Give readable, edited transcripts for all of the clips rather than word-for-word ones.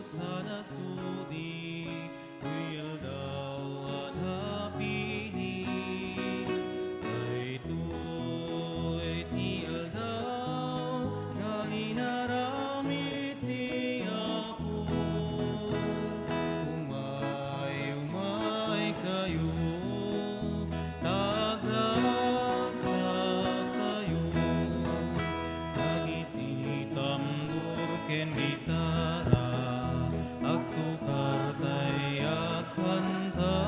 sa nasudi, uyal daw ang hapinis. Kay to'y tial daw, nga inaramid ti Apo. Umay kayo, tagragsak kayo, nagiti tambur ken gitara, agtukar tayak kanta,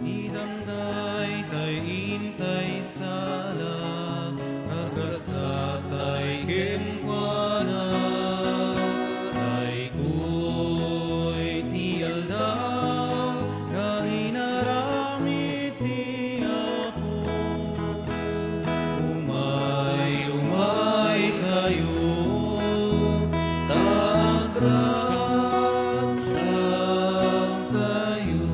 idamday tay intay sala, nagragsak tay kenkwana, tay ko'y tial daw, nga inaramid ti Apo. Umay kayo, tagragsak kayo.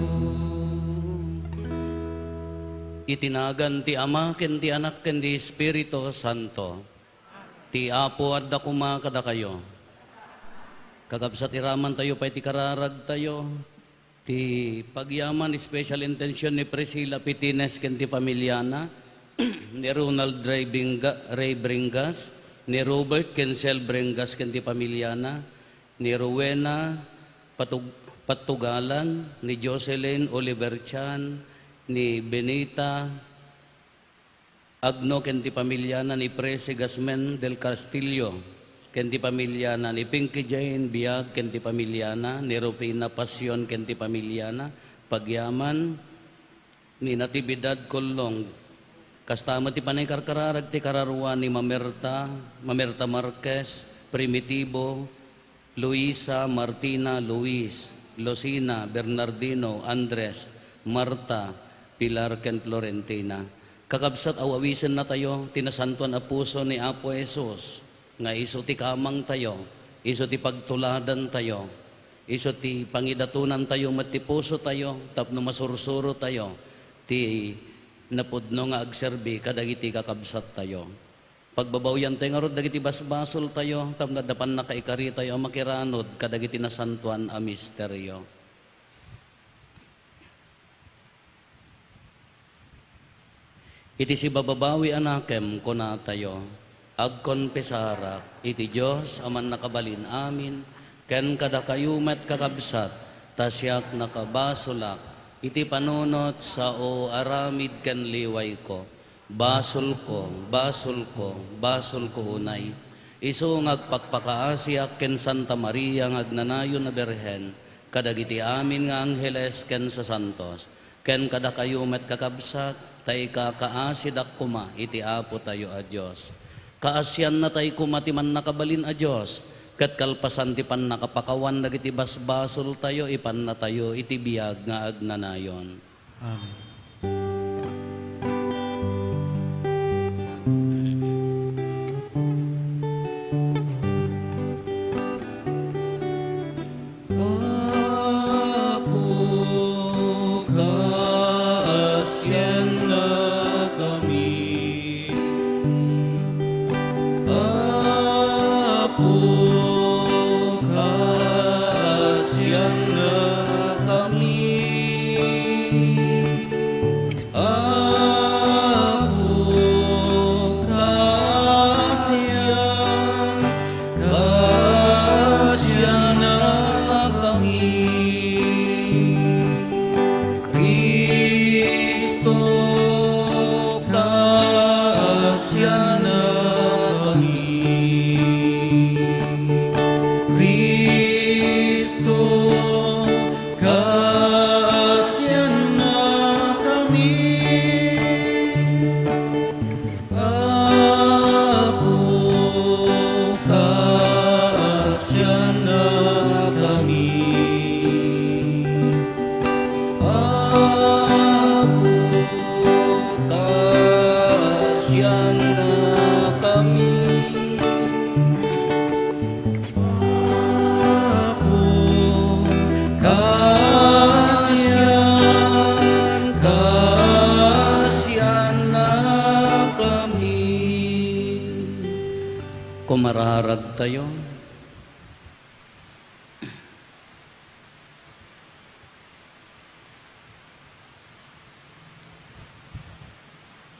Itinagan ti Ama, ken ti Anak, ken ti Espiritu Santo. Ti Apo adda kuma kada kayo. Kakabsat iraman tayo pa iti kararag tayo. Ti pagyaman, special intention ni Priscilla Pitines ken ti pamilyana, ni Ronald Ray Bringas, ni Robert Kensel Bringas ken ti pamilyana, ni Rowena Patugalan, ni Jocelyn Oliver Chan, ni Benita Agno ken ti pamilyana, ni Prese Gasmen del Castillo ken ti pamilyana, ni Pinky Jane Biag ken ti pamilyana, ni Rufina Pasyon ken ti pamilyana, pagyaman ni Natividad Kolong, kastama ti panay karkararag ti kararuan ni Mamerta Marquez, Primitibo, Luisa Martina Luis, Lucina Bernardino Andres, Marta Pilar ken Florentina. Kakabsat awawisen na tayo, tinasantuan a puso ni Apo Jesus, nga iso ti kamang tayo, iso ti pagtuladan tayo, iso ti pangidatunan tayo, mati puso tayo, tapno masursuro tayo, ti napudno nga agserbi kadagiti kakabsat tayo. Pagbabawyan tayo nga rod, dagiti basbasol tayo, tapno dapan nakaikari tayo, makiranod, kadagiti nasantuan a misteryo. Iti si bababawi anakem kuna tayo, agkonpesarak, iti Diyos aman nakabalin amin, ken kada kayumet kakabsat, tasyak nakabasulak, iti panunot sa o aramid ken liway ko, basol ko unay, iso ngagpakpakaasyak ken Santa Maria ngagnanayon na Berhen, kadagiti amin nga angheles ken sa santos, ken kada kayumet kakabsat, tay kakaasidak kuma iti Apo tayo a Diyos. Kaasyan na tay kumatiman nakabalin a Diyos, kat kalpasan ti pan nakapakawan dagiti basbasol tayo, ipan na tayo iti biyag nga agnanayon. Amen. Kumararag tayo.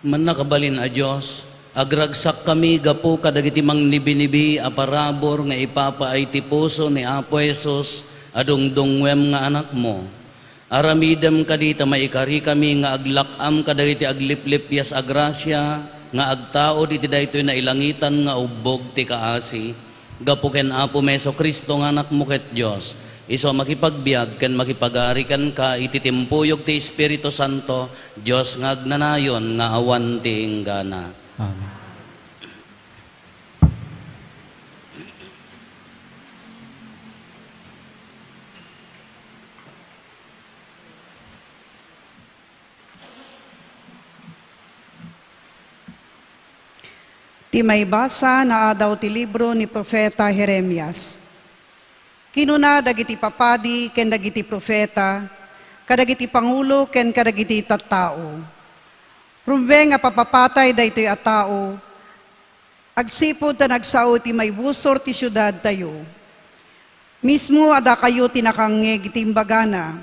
Man nakabalin a Diyos, agragsak kami gapu kadagiti mangnibinibi a parabor nga ipapaay ti puso ni Apo Jesus adungdungwem nga anak mo. Aramidem kadita maikari kami nga aglakam kadagiti agliplipyas agrasya nga agtao diti daytoy na ilangitan nga ubog ti kaasi. Gapu ken Apo Meso Kristo nga anak mo ket Dios. Iso makipagbiag ken makipagari kan ka iti timpuyog ti Espiritu Santo Dios nga agnanayon nga awan ti inggana. Amen. Ti may basa na adaw ti libro ni Propeta Jeremias. Kinuna dagiti papadi ken dagiti profeta, kadagiti pangulo ken kadagiti tattao. Rumbe nga papapatay daytoy a tao, agsipod ta nagsao ti may busor ti syudad tayo. Mismo ada kayo tinakangeg iti imbagana.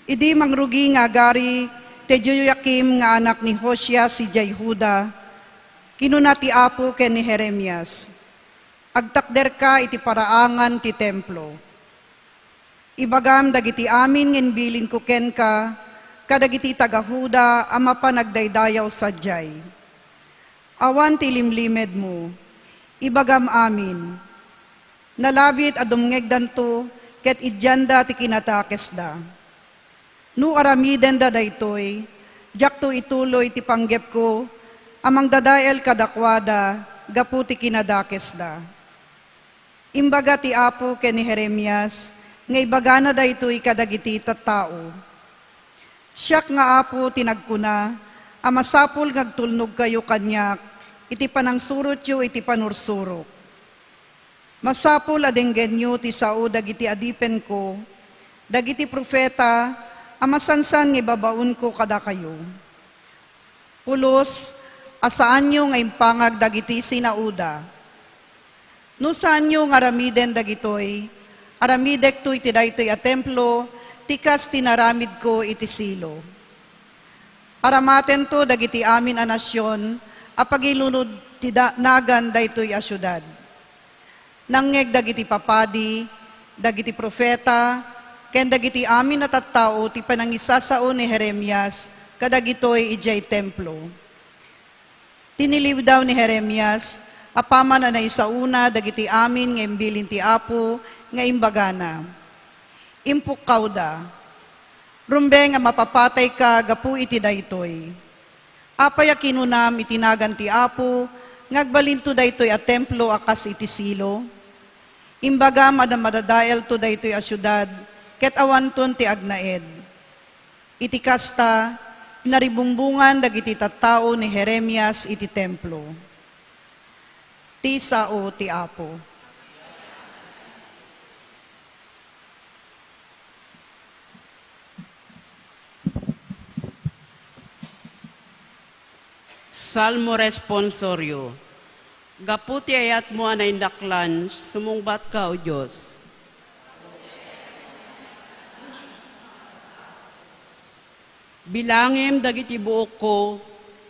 Idi mangrugi nga gari ti Joyakim nga anak ni Hosea si Jayhuda, kinuna ti Apo ken ni Jeremias. Agtakder ka iti paraangan ti templo. Ibagam dagiti amin ngin bilin ko ken ka, kadagiti tagahuda ama pa nagdaydayaw sadyay. Awan ti limlimed mo, ibagam amin. Nalabit adumngeg danto, ket idyanda ti kinatakes da. No aramiden da daytoy, jakto ituloy ti panggep ko, amang dadael kadakwada, gapu ti kinadakes da. Imbaga ti Apo ken ni Jeremias, nga ibagana daytoy kadagiti tattao. Siyak nga Apo tinagkuna, amasapol ngagtulnog kayo kanyak, iti panangsurot yu iti panursurok. Masapol adenggenyo ti sao dagiti adipen ko, dagiti profeta, amasansan nga ibabaon ko kada kayo. Pulos, asaan nyo nga impangag dagiti sinauda. No saan nyo nga aramiden dagitoy, aramidek to iti daytoy a templo, tikas tinaramid ko iti silo. Aramaten to dagiti amin a nasyon, apagilunod ti nagan daytoy a syudad. Nangeg dagiti papadi, dagiti profeta, ken dagiti amin na tattao ti panangisasao ni Jeremias, kadagitoy ijay templo. Tiniliw daw ni Jeremias, apaman na naisauna dagiti amin nga imbilin ti Apo nga imbagana. Impukaw da. Rumbe nga mapapatay ka gapu iti daytoy. Apaya kinunam itinagan ti Apo, ngagbalinto daytoy a templo akas iti silo. Imbaga madadael to daytoy a syudad, ket awanton ti agnaed. Iti kasta, naribumbungan dagiti tattao ni Jeremias iti templo. Ti sao ti Apo. Salmo responsorio. Gaputi ayat mo anay daklan, sumungbat ka o Diyos. Bilangem dagiti buok ko,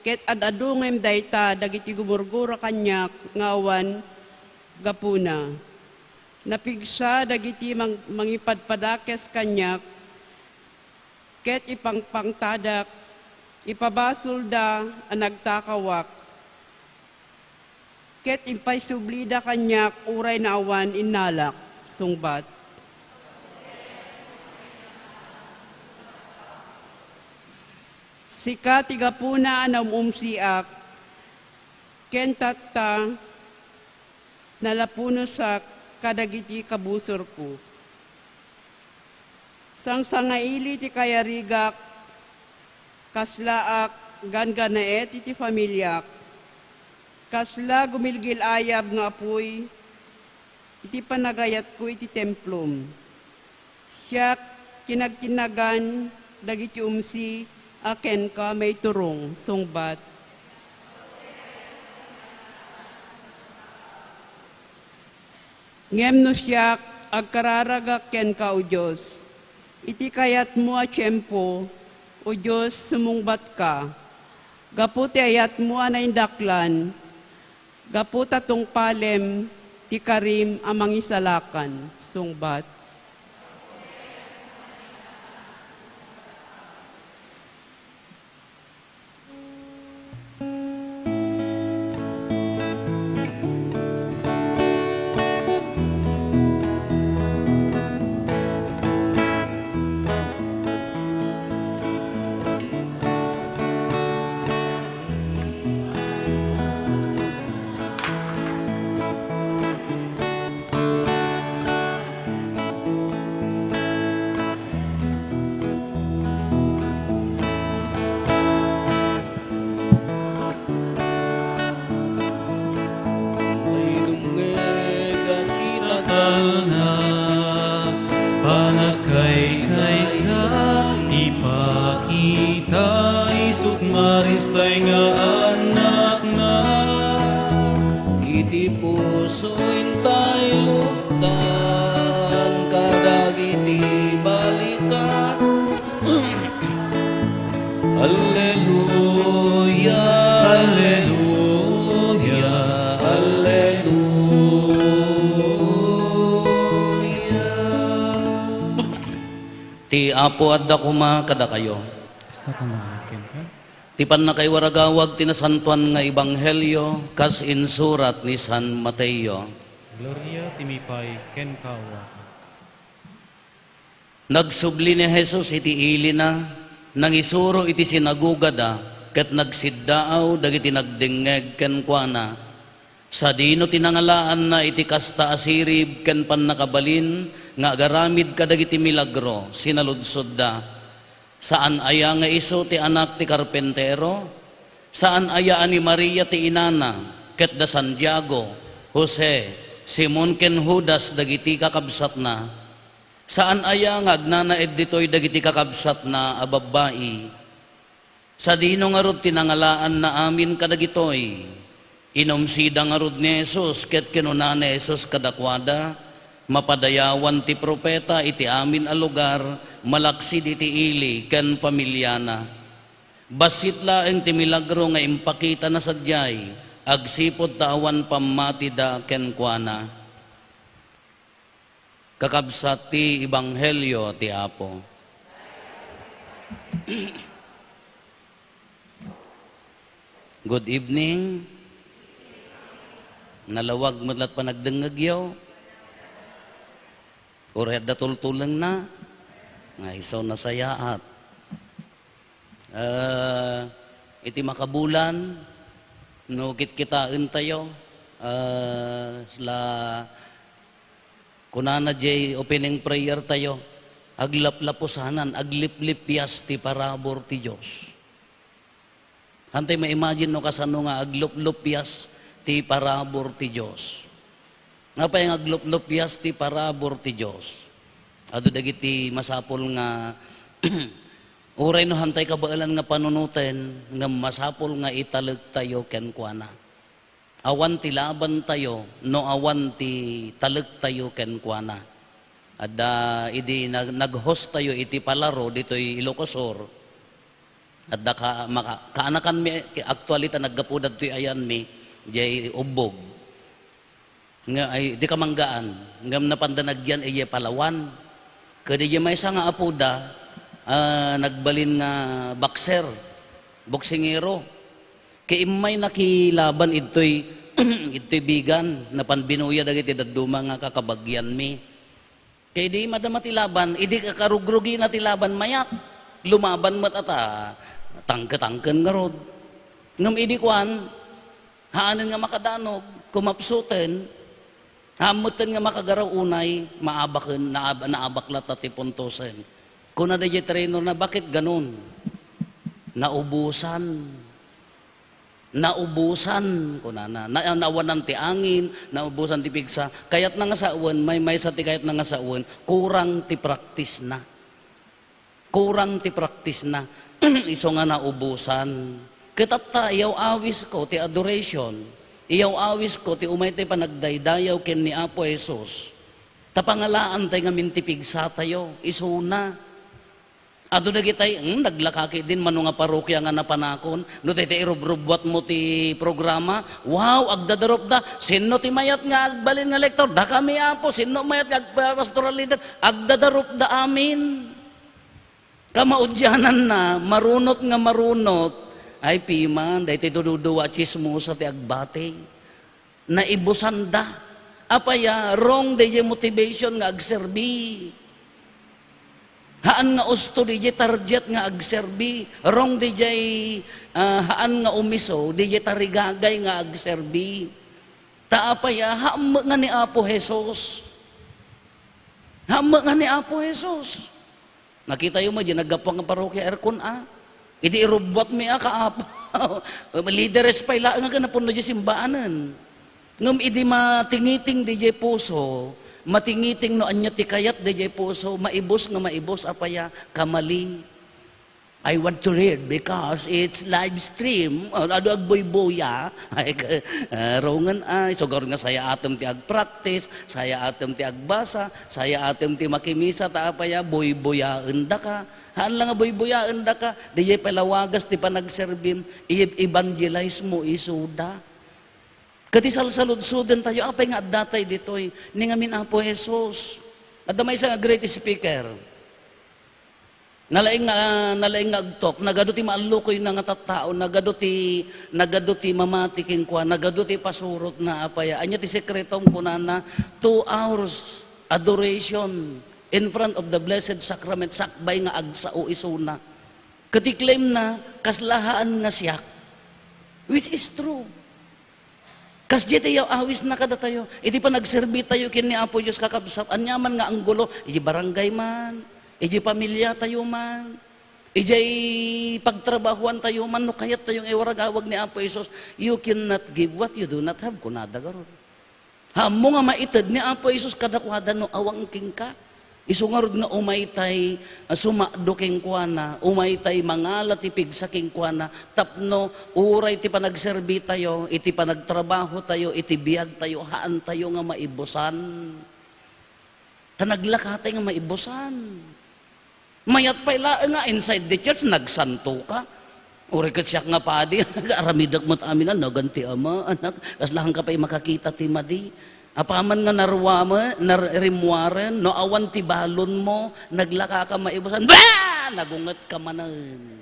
ket adadungem dayta dagiti gumurgura kanyak ngawan gapuna. Napigsa dagiti mangipadpadakes kanyak, ket ipangpangtadak, ipabasol da ang nagtakawak, ket impaysublida kanyak uray na awan inalak, sungbat. Sika tigapuna anam umsiak, ken tatta nalapunusak kadagiti kabusor ko. Sang sangaili ti kayarigak, kaslaak ganganaet iti familyak, kasla gumilgil ayab nga apoy, iti panagayat ko iti templom. Siya kinagtinagan dagiti umsi, aken ka may turong, sungbat. Ngem no siya agkararagak ken ka o Diyos. Iti kayat mo a tiyempo, o Diyos sumungbat ka. Gaputi ayat mo na indaklan, gaputa tong palem, ti karim amang isalakan, sungbat. Ay dumega Tatal na panagkay kaysa ipakita isut maristay nga anak na iti puso intay luktan kadagiti balita. Alleluia, alleluia, alleluia. Ti apo adda kuma kada kayo. Basta ka mamakin ka. Ti pan na kay waragawag tinasantuan nga ebanghelyo kas insurat ni San Mateo. Gloria timipay ken kawa. Nagsubli ni Jesus iti ili na, nang isuro iti sinagugada, ket nagsiddaaw dagiti nagdingeg ken kuana. Sa dino tinangalaan na iti kasta asirib ken pannakabalin, nga agaramid kadagiti milagro, sinaludsod da. Saan aya nga iso ti anak ti karpentero? Saan aya ni Maria ti inana, ket da Santiago, Jose, Simon ken Judas dagiti kakabsat na? Saan aya nga agnanaed ditoy dagiti kakabsat na ababai? Sa dino nga rod tinangalaan na amin kadagitoy. Inomsida nga rod ni Jesus ket kinuna ni Jesus kadakwada, mapadayawan ti propeta iti amin a lugar, malaksid iti ili ken pamilyana. Basit laeng ti milagro nga impakita na sadyay, agsipod tawan pamati da ken kuana. Kakabsat ti ebanghelyo ti Apo. Good evening. Nalawag matlat pa nagdengagyaw. Urhed da tultulang na. Nga isaw na sayaat. Iti makabulan, no kitkitain tayo. Sila kunana jay opening prayer tayo. Aglaplapusanan, agliplipyas ti parabor ti Diyos. Hantay ma-imagine no kasano nga agluplupyas ti parabor ti Diyos. Nga pa yung agluplupyas ti parabor ti Diyos. Ado dagiti masapol nga uray no hantay kabaalan nga panunuten nga masapol nga italag tayo ken kuana. Awan ti laban tayo no awan ti talag tayo ken kuana. Adda idi nag-host tayo iti palaro ditoy Ilocosur. Adda kaanakan mi actually ta naggapudad toy ayan mi jay ubog. Nga ay di ka manggaan ngam napandanagyan ay Palawan. Kadi may isa nga apuda nagbalin nga boxer, boksingero. Kay imay nakilaban ito'y ito'y bigan na panbinuya dagiti daduma nga kakabagyan mi. Kay di madama ti laban, idi kakarugrugi na ti laban mayak. Lumaban mat ata tangke-tangken nga rod. Ngam idi kwan, haanen nga makadanog, kumapsuten, hamutan nga makagaraw unay, maabaken, naabaklat at ipuntusen. Kung na di trainer na, bakit ganun? Naubusan kunana nawanan ti angin, naubusan ti pigsa, kayat na nga sauen may sa ti kayat na nga sauen kurang ti practice na iso nga naubusan. Kitat tayaw awis ko ti adoration Iyaw awis ko, ti umay tayo panagdaydayaw ken ni Apo Jesus. Tapangalaan tayo nga mintipig sa tayo, isuna. Ado na kitay, naglakaki din mano nga parokya nga napanakon, no tayo irubrubwat mo ti programa, wow, agdadarop da, sino ti mayat nga agbalin nga lektor, da kami Apo, sino mayat nga pastoral leader, agdadarop da amin. Kamaudyanan na, marunot nga marunot, ay piman, dahi tayo duduwa chismosa ti agbate, naibusan da, apaya, wrong dahi motivation nga agserbi. Haan nga usto DJ target nga agserbi, wrong DJ haan nga umiso, DJ tarigagay nga agserbi. Taapaya hama nga ni Apo Jesus. Hama nga ni Apo Jesus. Nakita yung mga nagapang parokya aircon Idi irubot mi kaapo. Leaders pa ila nga kanapuno di simbaanan. Ngam idi matingiting DJ puso. Matingiting no anya ti kayat DJ puso, maibos nga maibos apaya kamali. I want to read because it's live stream. Ado agboy-boya. Rongan ay sugar nga saya atem ti agpractice, saya atem ti agbasa, saya atem ti makimisa ta apaya boy-boya enda ka. Haan lang nga boy-boya enda ka. DJ palawagas ti panagserbim, evangelize mo isuda. Kati salud-suden tayo, apay nga datay ditoy, ni ngamin Apo Jesus. At may isang great speaker, nalaing nga agtok, nagado ti maalukoy na nga tattao, nagado ti mamatiking kwa, nagado ti pasurot na apaya. Anya ti sekretom kunana, 2 hours adoration in front of the Blessed Sacrament, sakbay nga agsao isuna. Kati claim na kaslahaan nga siyak, which is true. Kas di tayo awis na kada tayo. Iti pa nagserbi tayo kin ni Apo Diyos kakabsat. Anyaman nga ang gulo. Iti barangay man. Iti pamilya tayo man. Iti pagtrabahuan tayo man. No kayat tayong iwaragawag ni Apo Jesus. You cannot give what you do not have. Kunada garon. Hamo nga maitad ni Apo Jesus kadakwada no awang king ka. Isungarod nga umaytay sumakdo king kuana, umaytay mangala ti pigsa king kuana, tapno uray ti panagserbi tayo, iti panagtrabaho tayo, iti biyag tayo, haan tayo nga maibusan. Tanaglakatay nga maibusan. Mayat pa ila nga inside the church, nagsanto ka. Uray ka siyak nga padi, aramidak mo't amin na, naganti ama, anak, kaslahan ka pa'y makakita ti madi. Apaman nga narimwaren, no awan ti balon mo, naglaka ka maibusan, nagungat ka manan.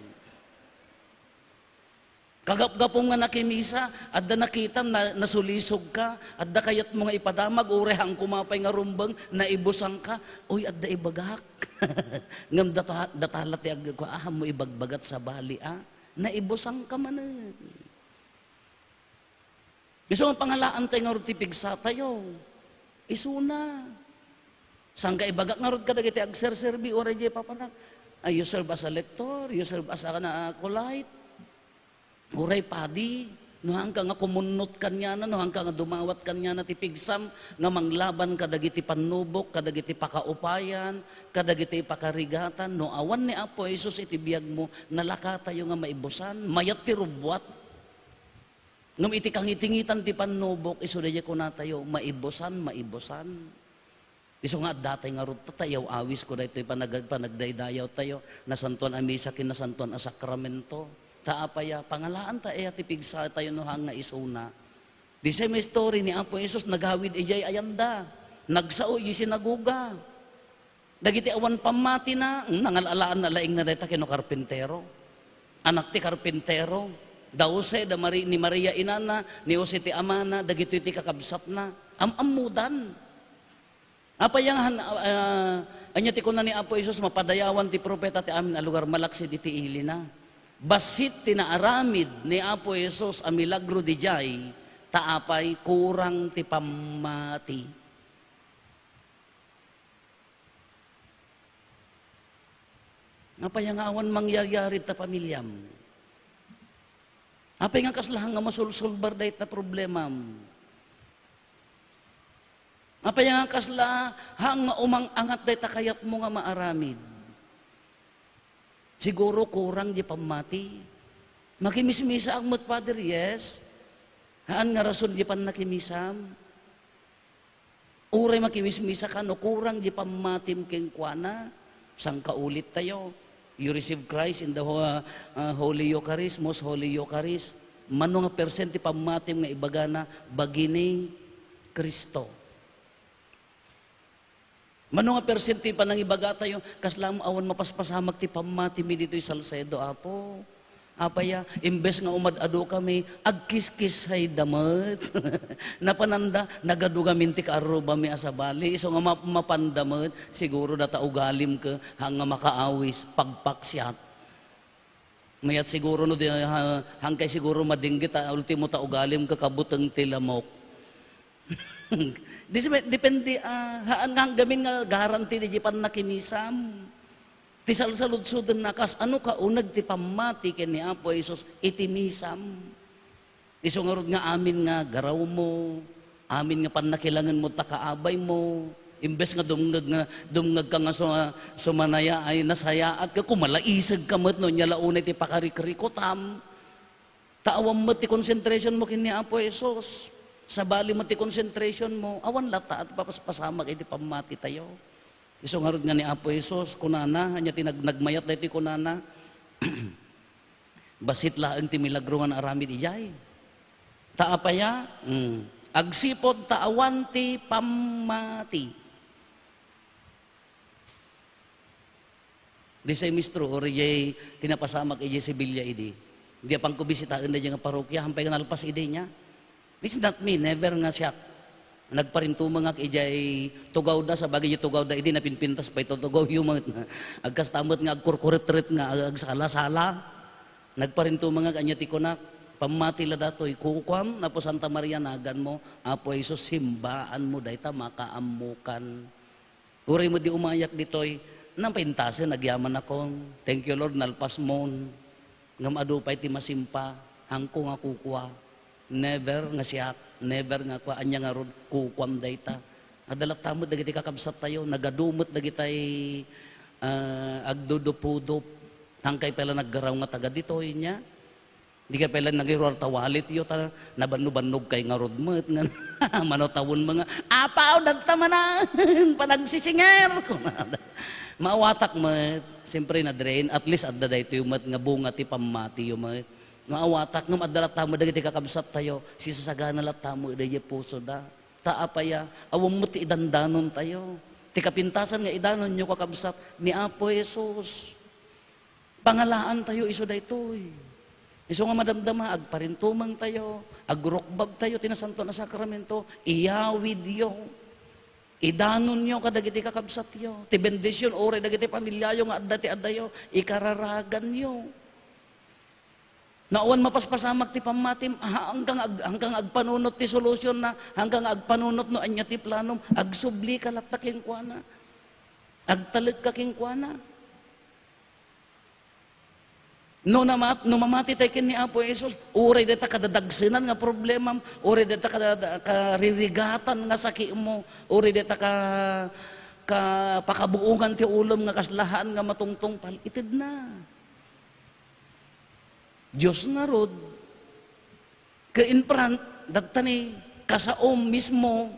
Kagap-gapong nga nakimisa, adda nakitam na nasulisog ka, adda kayat mo nga ipadamag, urehang kumapay nga rumbang, naibusang ka, uy, adda ibagak. Ngam datalat ti agkuaham mo ibagbagat sa bali, naibusang ka manan. Gusto mong pangalaan tayo nga rod tipig sa tayo. Isuna. Sangga ibagak nga rod ka dagiti agserserbi o radya papanak. You serve as a lector, you serve as a acolyte. Uray padi. No hangka nga kumunot kanya na, no hangka nga dumawat kanya na tipigsam, nga manglaban kadagiti panubok, kadagiti pakaupayan, kadagiti pakarigatan. No awan ni Apo Jesus iti biyag mo, nalaka tayo nga maibusan, mayat ti rubwat. Ngam iti kangitingitan ti panubok, isudaya ko na tayo, maibusan. Iso nga datay nga rut tayo, awis ko dahito panagdaydayaw tayo, nasantuan amisa kin nasantuan a sakramento. Taapaya, pangalaan tayo tipig sa tayo no hang nga isuna. Di sa may story ni Apo Jesus, naghawid ijay ayanda, nagsao iji sinaguga. Dagiti awan pamati na, nangalalaan na laing na deta kino karpintero. Anak ti karpintero. Dause da ni Maria inana, ni Jose ti amana, dagito iti kakabsat na. Amudan. Apa yang anya ti kunan ni Apo Jesus mapadayawan ti propeta ti amin a lugar malaksid iti ilina. Basit tinaaramid ni Apo Jesus a milagro di jay, taapay kurang ti pamati. Apa yang awan mangyayari ta pamilyam. Apa nga kaslahan nga masulsulbar dahit na problema. Apa nga kaslahan nga umang-angat dahit na kayat mo nga maaramid. Siguro kurang di pamati. Makimismisa ang Father, yes. Haan nga rason di pan nakimisam. Uray makimismisa ka, no kurang di pamatim keng kuana. Sang kaulit tayo. You receive Christ in the Holy Eucharist, Most Holy Eucharist. Mano nga persente pamatim nga ibagana bagini Kristo. Mano nga persente pa nang ibaga tayo, kaslam awan mapaspasamak ti pamatim dito yung Salcedo, apo. Apaya, imbes nga umad-ado kami, agkis-kis hay damat. Napananda, nagadugamin ti kaarro mi asabali. So nga mapandamat, siguro data ugalim ka, hanga makaawis, pagpaksiyat. Mayat siguro no, hangkay siguro madinggit, ultimo ta ugalim ka kabutang tilamok. Depende, haan gamin nga garanti di pan nakinisam. Ti salsalud-sudon nakas, ano ka unag ti pamati ken ni Apo Jesus itimisam. Isungarod nga amin nga garaw mo, amin nga panakilangan mo takaabay mo, imbes nga dumngag ka nga sumanaya ay nasayaat ka, kumalaisag ka mat no, niya launay ti pakarikirikotam. Taawam mo ti concentration mo ken ni Apo Jesus. Sabali mo ti concentration mo, awan lata at papaspasamak iti pamati tayo. Iso nga nga ni Apo Jesus, kunana, hanya nagmayat na iti kunana, basit laang ti milagro nga aramid ijay. Taapaya, agsipod taawan ti pamati. Di say mistro, ori jay tinapasamak ijay si Bilya idi. Di apang kubisitaan na nga parokya, hampay nga nalpas ide niya. This is not me, never nga siya. Nagparintuma nga ijay tugaw da sa bagay tugaw da idi napinpintas pa ito tugaw yung mga agkastamot nga agkurkuret-ret nga agsala-sala. Nagparintuma nga kanya ti kunak pamati la datoy kukwam na po Santa Maria nagan mo Apo Jesus simbaan mo dayta makaamukan. Uray mo di umayak ditoy nang paintasen nagyaman ako. Thank you Lord nalpas mo ngam adupay ti masimpa hangko nga kukwa. Never nga siyak, never nga kwa anya nga rod kukwam dayta. Adalat tamo dagiti kakabsat tayo, nagadumot dagitay agdudupudop. Hangkay pala naggaraw nga taga ditoy niya. Di ka pala nagiruar tawalit yo ta nabanno-bannog kay nga rod met nga manotawon mga apaw dadta manan panagsisinger. Maawatak met, siyempre na drain at least adda dayto yung met nga bunga ti pamati yo met. Maawatak ngam adala tamo dagiti kakabsat tayo sisasagana lat tamo iday puso da taapaya awam mo ti idandanon tayo ti kapintasan nga idanon nyo kakabsat ni Apo Jesus pangalaan tayo iso daytoy iso nga madamdama agparintumang tayo agrukbab tayo tinasanto na sakramento iyawid yo idanon nyo kadagiti kakabsat yo ti bendisyon ore dagiti pamilya yo nga adda ti addayo ikararagan yo. Naon mapaspasamak ti pamatim hanggang agpanunot ti solusyon na hanggang agpanunot no anya ti planom agsubli ka latta king kuana agtaleg ka king kuana no mamati tay ken ni Apo Jesus uray deta kadadagsenan nga problema uray deta karirigatan nga saki mo uray deta ka pakabuungan ti ulom nga kaslahan nga matungtong palitid na Diyos nga rod, ka-infront, datta ni kasaom mismo,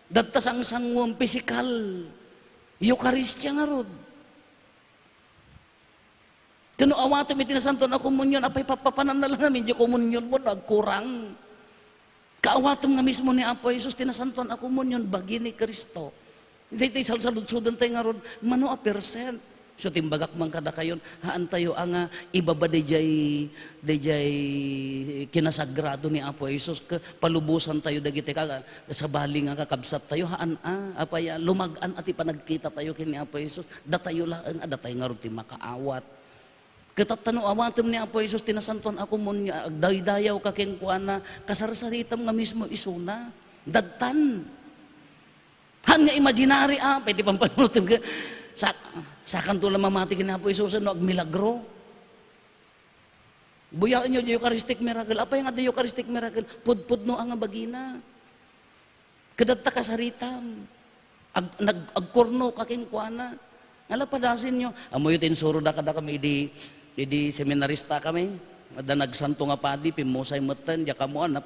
datta sang-sangwam pisikal, Eucharistia nga rod. Kano awato may tinasanto na komunyon, apay papapanan na lang namin, di komunyon mo, nagkurang. Kaawatom nga mismo ni Apo Jesus, tinasanto na komunyon, bagi ni Kristo. Hindi tayo salsalud-sudan tayo nga rod, mano a percent. So timbagak man kada kayon haan tayo ang ibaba dayjay kinasagrado ni Apo Jesus palubusan tayo dagiti ka sa bali nga kakabsat tayo haan apaya lumag-an ati panagkita tayo kini Apo Jesus datayo laeng adatay nga ti makaawat katatano awatem ni Apo Jesus tinasanton ako mon agdaydayaw ka ken kuana kasarsaritam nga mismo isuna dadtan han nga imaginary pwede pampanutin ka sa kanto lang mamati kinapo Isus no agmilagro. Buyaan nyo di Eucharistic miracle. Apa yung ada Eucharistic miracle? Pudpud no ang bagina. Kadata kasaritam. Agkorno kaking kuana. Ngala padasin nyo. Amoy tin suro da kada kami idi seminarista kami. Da nagsanto nga padi, pimusay meten, ya kamuan,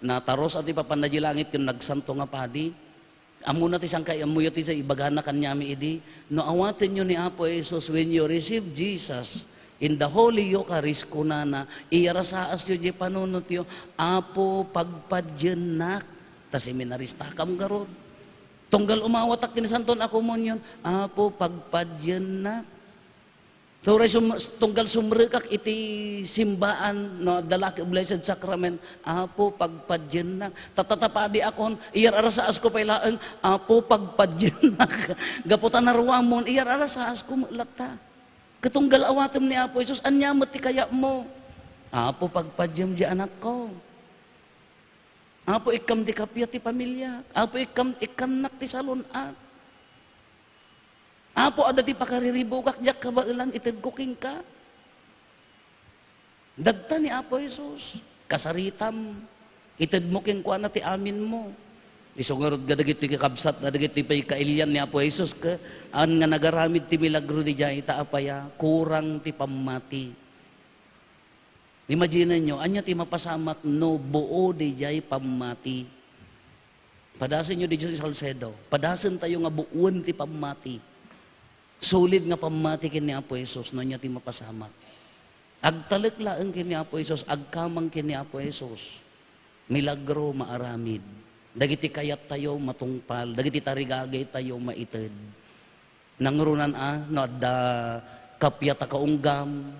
nataros at ipapanadilangit yung nagsanto nga padi. Amo na ti sangkay, amuyo ti sa ibagana kanyami idi. No awatin nyo ni Apo Jesus, when you receive Jesus, in the Holy Eucharist kunana, iyarasaas yun di panunot yun, Apo pagpadyanak, tas seminarista kam garod. Tunggal umawatak kinisanton ako mo yun, Apo pagpadyanak. So, tunggal sumrekak iti simbaan, no, dalaki blessed sacrament, Apo pagpadyanak. Tatatapadi akon, iyar arasaas ko pailaan, Apo pagpadyanak. Gaputan na ruwamon, iyar arasaas ko lata. Katunggal awatem ni Apo Jesus, anyamot ti kaya mo. Apo pagpadyam di anak ko. Apo ikam di kapya ti pamilya. Apo ikam ikanak ti salunat. Apo ada ti pakariribukak jak kabailan ited kuking ka. Dagta ni Apo Jesus, kasaritam, ited mo king kuana ti amin mo. Isungarod ga dagiti kakabsat na dagiti pay kailyan ni Apo Jesus ka, an nga nagaramid ti milagro di jay taapaya, kurang ti pamati. Imagine nyo, anya ti mapasamak no buo di jay pamati. Padasin nyo di Diyos Salcedo, padasin tayo nga buuan ti pamati. Solid nga pamati kin ni Apo Jesus, no niya ti mapasamak. Agtalik laeng kin ni Apo Jesus, agkamang kin ni Apo Jesus. Milagro maaramid. Dagiti kayat tayo matungpal, dagiti tarigagay tayo maited. Nangrunan no da kapyat kaunggam,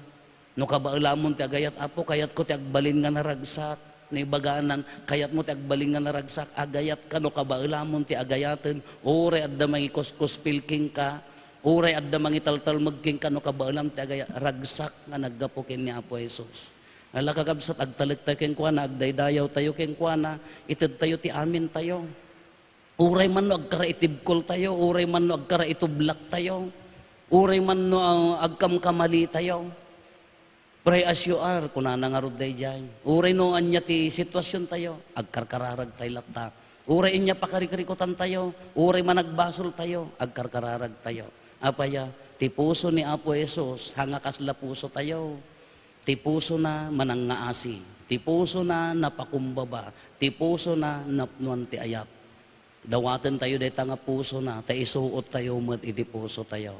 no kabailamon ti agayat Apo, kayat ko ti agbalin nga naragsak. Ni baganan, kayat mo ti agbalin nga naragsak, agayat ka no kabailamon ti agayaten, ore adda mangikuskus pilking ka. Uray adda mangitaltal magking kano kabaalam ti agaya ragsak nga naggapo ken ni Apo Jesus. Ala kakabsat agtalik tayo ken kuana, agdaydayaw tayo ken kuana, ited tayo ti amin tayo. Uray man no agkara itibkol tayo, uray man no agkara itublak tayo, uray man no agkamkamali tayo. Pray as you are, kunana nga rod dayjay. Uray no anya ti sitwasyon tayo, agkarkararag tayo lakta. Uray inya pakarikirikutan tayo, uray man nagbasol tayo, agkarkararag tayo. Apaya, ti puso ni Apo Jesus, hangakas la puso tayo. Ti puso na manangaasi. Ti puso na napakumbaba. Ti puso na napnuan ti ayat. Dawaten tayo deta nga puso na, ta isuot tayo met iti puso tayo.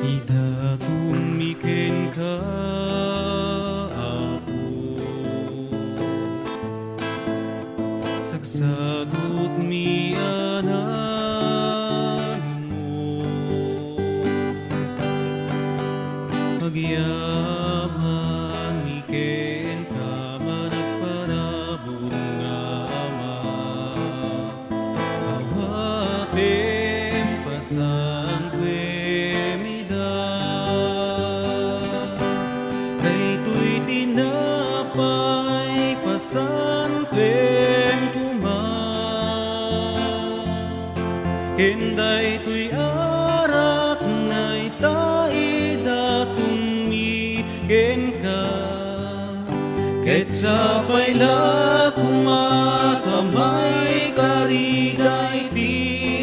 Idatumiken ka ako, sagsagot mi anan mo, magyaman mi ken ka managparabon nga ama, awatem pasan pasan pen kuma, hinday tuy arak ngay taidatun mi ken ka, ket sabay la kumatamay kariday ti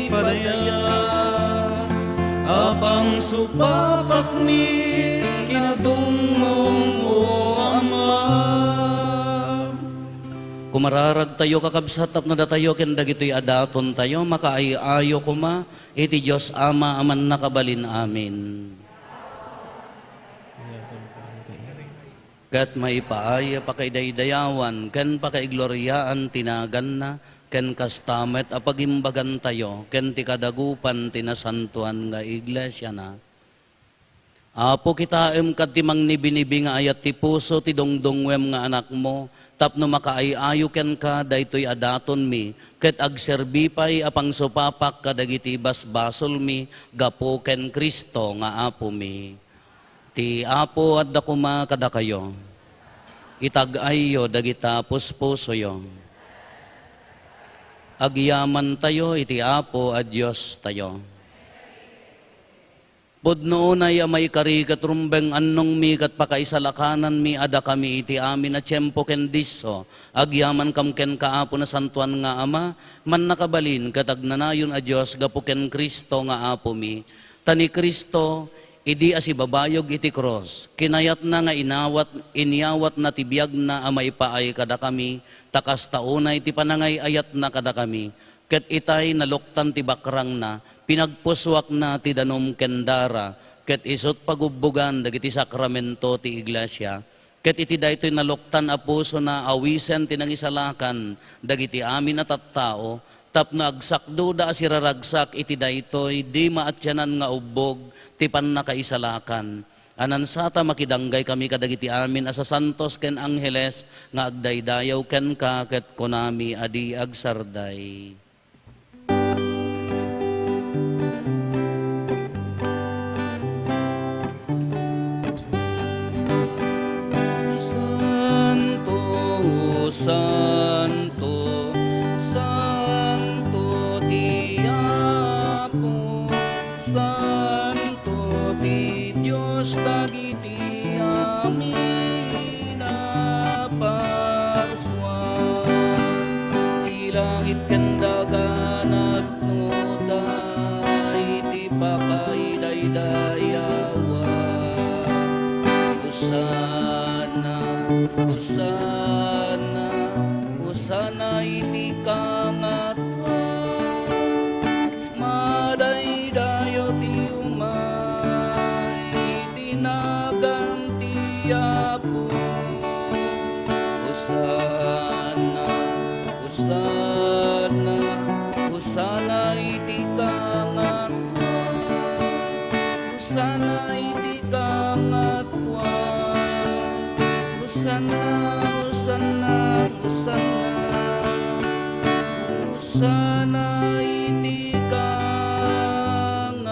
padaya, apang supapak ni kinadungong o ama. Kumararag tayo kakabsatap na datayo ken dagitoy adaton tayo makaayo kuma iti Dios Ama aman nakabalin amin. Kat maipaaya pakaidaydayawan ken pakaigloryaan tinagan na ken kastamet apagimbagan tayo ken ti kadagupan tinasantuan nga iglesia na. Apo kitaem kat ti mangnibinibi nga ayat ti puso ti dongdongwem nga anak mo, tapno makaayayo ken ka daytoy adaton mi, ket agserbi pay apang supapak kadagiti basbasol mi, gapo ken Kristo nga Apo mi. Ti Apo adda kuma kada kayo, itag-ayo dagita puspusoyo. Agyaman tayo, iti Apo a Diyos tayo. Pudno unay amay kari katrumbeng annong mi kat pakaisalakanan mi ada kami iti amin a tiyempo ken disso. Agyaman kam ken kaapo na santuan nga ama, man nakabalin katagnanayon a Diyos gapo ken Kristo nga apo mi. Tani Kristo, idi asibabayog iti cross, kinayat na nga inyawat na tibiyag na amay paay kada kami, takas taunay ti panangay ayat na kada kami. Ket itay naluktan ti bakrang na, pinagpuswak na ti danom kendara, ket isot pagubbugan dagiti sakramento ti iglesia. Ket iti daytoy naluktan a puso na awisen ti nangisalakan dagiti amin at tattao, tapno agsakdo da asiraragsak iti daytoy di maatyanan nga ubbog ti pannakaisalakan. Anansata makidanggay kami kadagiti amin asa santos ken angheles nga agdaydayaw ken ka ket konami adi agsarday. Santo, Santo ti Apo, Santo ti Diyos dagiti amin a parswan. Ti langit ken dagan at nuday, ti pakaidaydaydayawan. Hosana, Hosana, Hosana iti kangatwan, madaydayo ti umay, tinagan ti Apo. Hosana, Hosana, Hosana iti kangatwan, Hosana iti kangatwan, Hosana, Hosana, Hosana, Hosana iti kangatwan.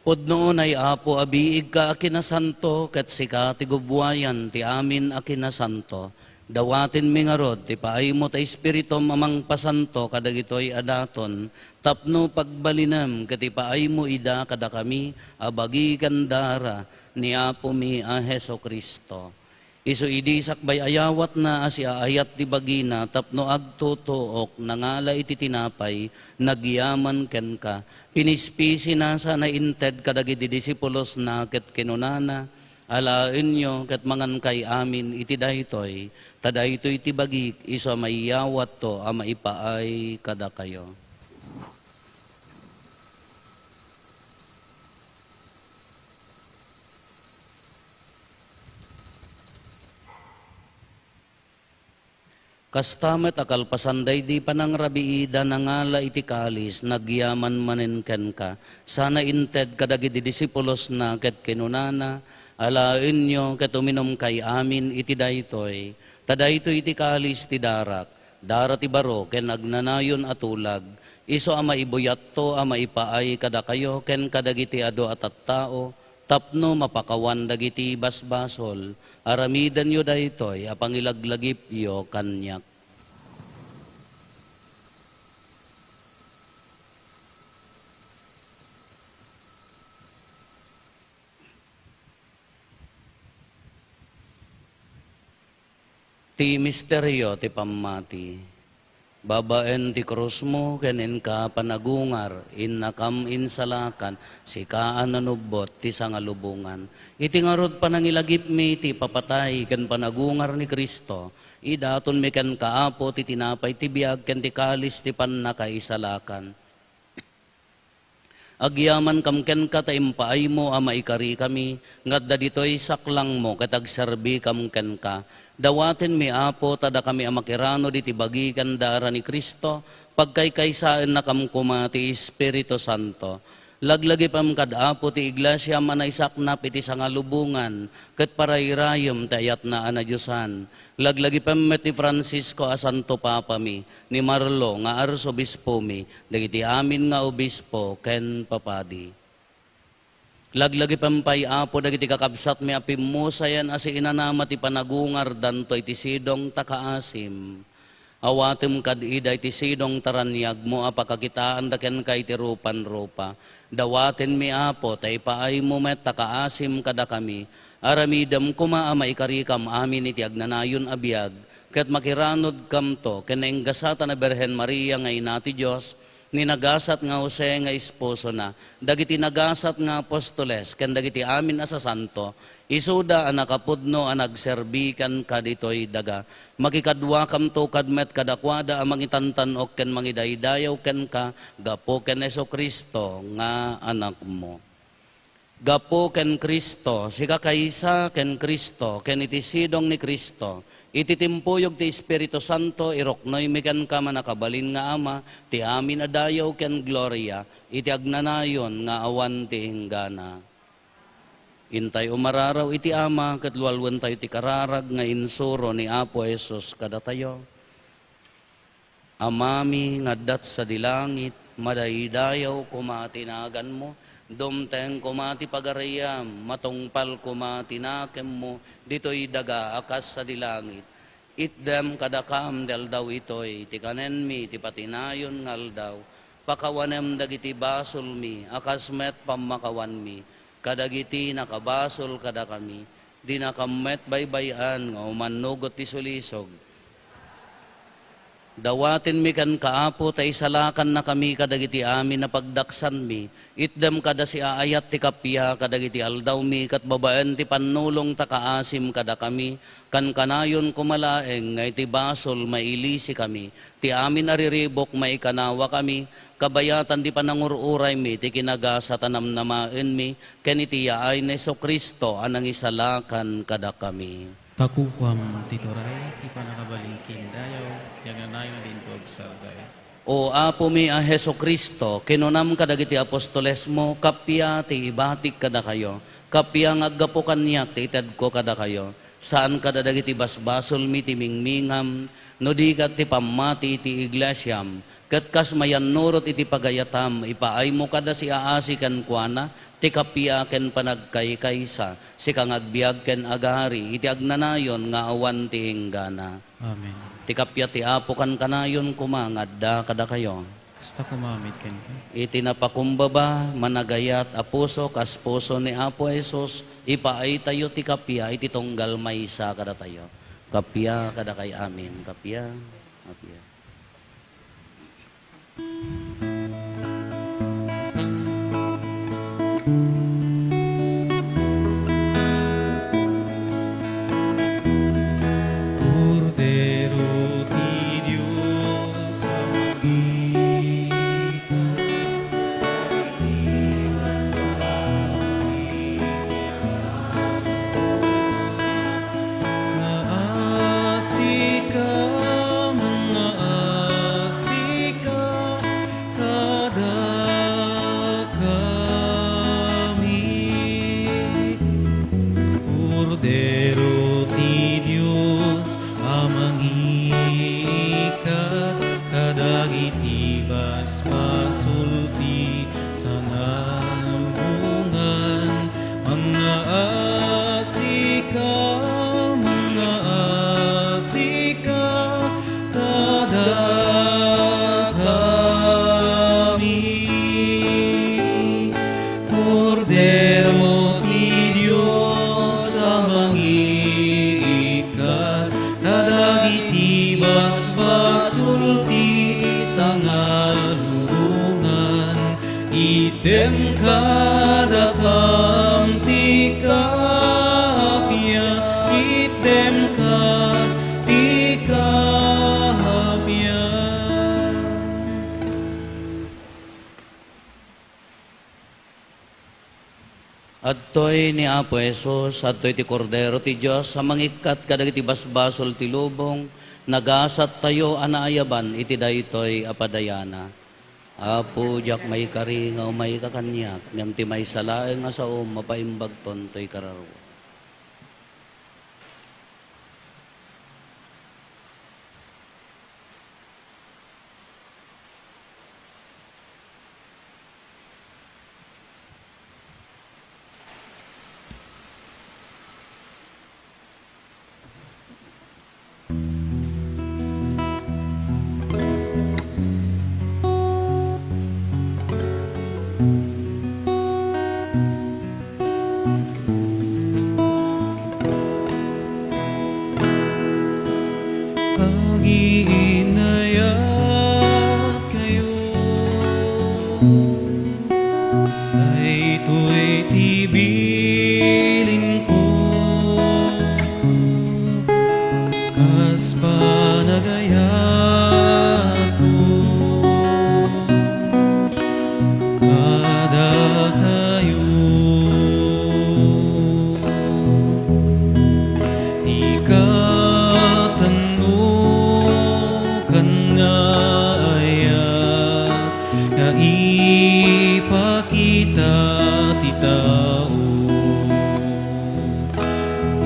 Pudno ay Apo abiig ka akinasanto ket sika ti gubwayan ti amin akinasanto. Dawatin mi nga rod, ti paay mo ta Espiritu mamang pasanto kadagitoy adaton, tapno pagbalinam, kati paay mo ida kada kami, abagi kandara, ni Apo mi a Heso Kristo. Isu idi sakbay ayawat na asya ayat ti bagina, tapno agtutuok, nangala iti tinapay, nagyaman ken ka, pinispisi na sa nainted kadagiti disipulos na ket kinunana, alain nyo ket mangan kay amin iti daytoy, tadaytoy ti bagik iso maiyawat to a maipaay kada kayo. Kastamet akalpasanday di panangrabiida nangala iti kalis, nagyaman manen ken ka, sana inted kadagiti disipulos na ket kinunana, alain nyo ket uminom kay amin iti daytoy, tadaytoy iti kalis ti darak, dara ti baro ken agnanayon atulag, iso a maibuyat to a maipaay kada kayo ken kadagiti ado at tao, tapno mapakawan dagiti basbasol, aramidan yo daytoy a pangilaglagip yo kanyak. Ti misteryo ti pamati, babaen ti krus mo kenen ka panagungar, innakam insalakan, sikaan nanubot ti sangalubungan. Iti ngarod panangilagip mi ti papatay ken panagungar ni Kristo, idaton mi ken kaapo ti tinapay ti biag ken ti kalis ti pannakaisalakan. Agyaman kam ken ka ta impaay mo a maikari kami, ngadda ditoy saklang mo katagserbi kam ken ka. Dawaten mi Apo tada kami amakirano di tibagi kandara ni Kristo, pagkaykaysaan na kamkuma ti Espiritu Santo. Laglagi pam kad Apo ti iglesia manaysaknap iti sangalubungan, ket parayrayom tayat na anadyosan. Laglagi pam ti Francisco a Santo Papa mi, ni Marlo nga arsobispo mi, dagiti amin nga obispo ken papadi. Laglagi pampay apo dagiti kakabsat mi apim mo sayan asi inanama ti panagungar danto iti sidong takaasim. Awatem kad ida iti sidong taranyag mo apakakitaan daken ka iti rupan-rupa. Dawaten mi apo tay paay mo met takaasim kada kami. Aramidam kuma ama ikarikam amin iti agnanayon abiyag. Ket makiranod kamto ken enggasata na Berhen Maria nga ina ti Dios. Ninagasat nga Jose nga esposo na, dagiti nagasat nga apostoles, ken dagiti amin asa santo, isuda ang nakapudno ang nagserbikan kaditoy daga. Makikadwa kam to kadmet kadakwada ang mangitantanok ken mangidaydayaw ken ka, gapo ken Jesu-Kristo nga anak mo. Gapo ken Kristo, sika kaysa ken Kristo, ken iti sidong ni Kristo, iti timpuyog ti Espiritu Santo, iroknoy mikan ka manakabalin nga ama, ti amin adayaw ken gloria, iti agnanayon nga awan ti hinggana. Intay umararaw iti ama, katlualwan tayo ti kararag nga insuro ni Apo Jesus kada tayo. Amami ngaddat sa dilangit, madaydayaw kumatinagan mo, dumteng kumati pagarayam, matungpal kumatinakem mo, dito'y daga akas sa dilangit. Itdem kadakam del daw ito'y, tikanen mi, ti patinayon ngal daw, pakawanem dagiti basol mi, akas met pamakawan mi, kadagiti nakabasol kada kami, di nakamet baybayan, nga umanugot ti sulisog. Dawatin mi kan kaapo tay salakan na kami kadagiti amin na pagdaksan mi. Itdem kada si aayat ti kapya kadagiti aldaw mi kat babaen ti panulong takaasim kada kami. Kan kanayon kumalaeng ngay ti basol mailisi kami. Ti amin ariribok maikanawa kami. Kabayatan di panangururay mi ti kinagasa tanamnamaen mi. Ken iti yaay ni Jesu-Kristo anang isalakan kada kami. Pakukwam titoray, ti panakabalingkin dayaw, yaganay na din po agsalgay. O Apo mi a Jesu-Kristo, kinunam kadagiti apostoles mo, kapya ti ibatik kada kayo, kapya ngaggapo kanyak ti ited ko kada kayo, saan kada dagiti basbasol mi ti mingmingam, no di kat ti pamati ti iglesyam, kat kas mayan nurot iti pagayatam, ipaay mo kada si aasi kan kuana, ti kapya ken panagkaykaysa, si kangagbiag ken agari, iti agnanayon nga awan ti hinggana. Amen. Ti kapya ti Apo kan kanayon kumangadda kada kayo. Kasta kumamit ken ka. Iti napakumbaba, managayat, apuso, kas puso ni Apo Jesus, ipaay tayo ti kapya, iti tunggal maysa kada tayo. Kapya kada kay amin. Kapya, kapya. Cordero ti Diyos, naasika, mga asika, kada kami. Cordero ti Diyos, amang ikat, kadagiti basbasulti sa nalubungan, mga asika, mga asika, kada kami. Cordero ti Diyos, amang ikat, kadagiti basbasulti sa ngalulungan, idem kada kamti kapya, idem ka ti kapya. Adtoy ni Apo Jesus, adtoy ti Kordero ti Diyos, sa mangikat kadagiti basbasol ti lubong, nagasat tayo anaayaban, iti daytoy apadayana. Apo, jak may kari nga umay kakanyak, ngam ti may salaeng nga sao, mapaimbag tontoy kararo.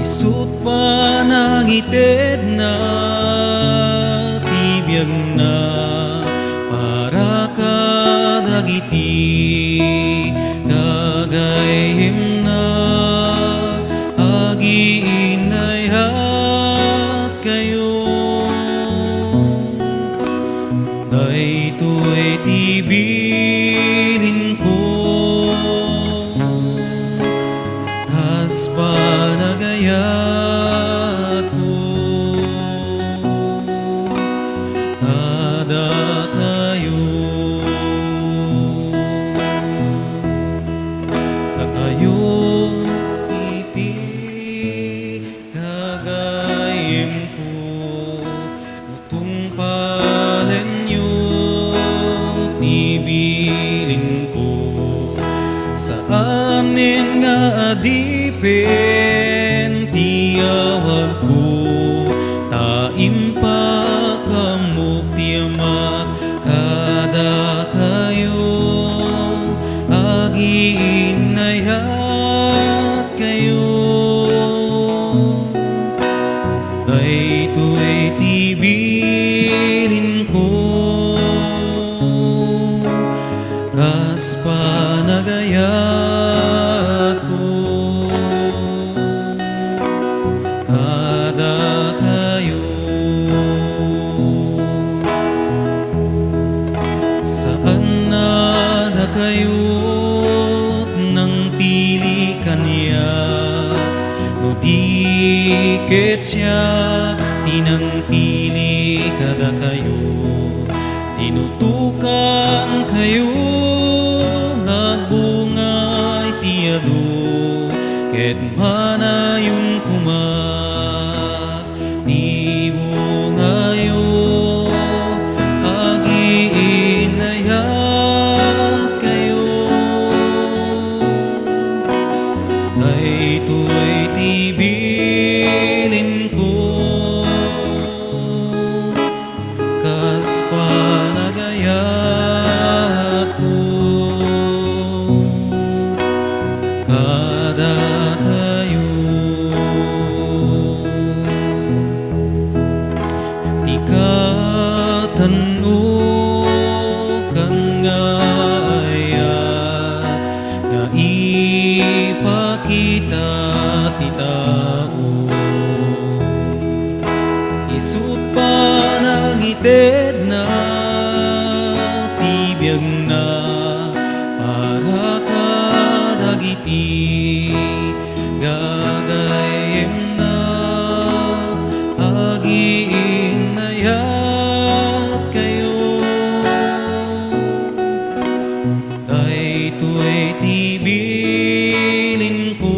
Isut panangited na tibiyag na para kadagiti kagayem na agiinayat kayo daytoy tibilin ko kas panagayat ko kada kayo na kayo iti kagayem ko utong palen nyo tibilin ko sa amin nga adipen tiyawag ko taimpa kamuk tiyamak kada kayo agiinayat kayo daytoy tibilin ko kas panagayat ko kada kayo saan na kayo't nang pili kaniya no di ket siya tinang pili kada kayo tinutukan kayo nagbungay tiyado ket manayon kuma di bungayo agiinayat kayo daytoy tibilin ko kas panagayat ko kada kayo ti katano kan nga ayat nga ipakita ti tao isut panangited na tibiyag na para kadagiti gagayem na agiinayat kayo daytoy tibilin ko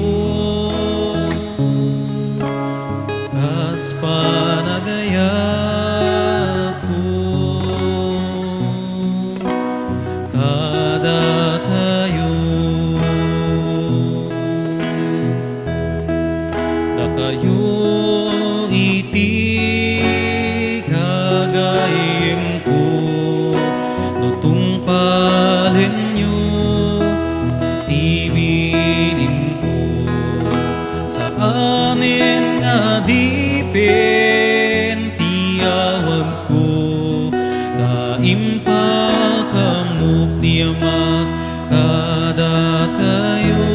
kas panagayat ko kada kayo na kayo iti kagayem ko nutong palen nyo tibilin ko sa amin nga dipen tiyawag ko taimpa kamuk tiyamak kada kayo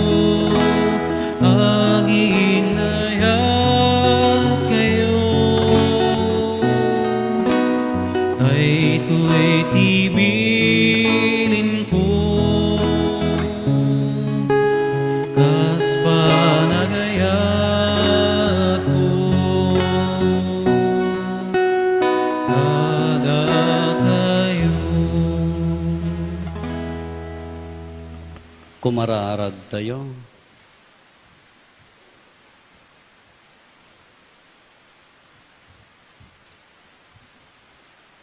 agiinayat kayo daytoy tibilin ko kas panagayat ko kada kayo Kumararag tayo.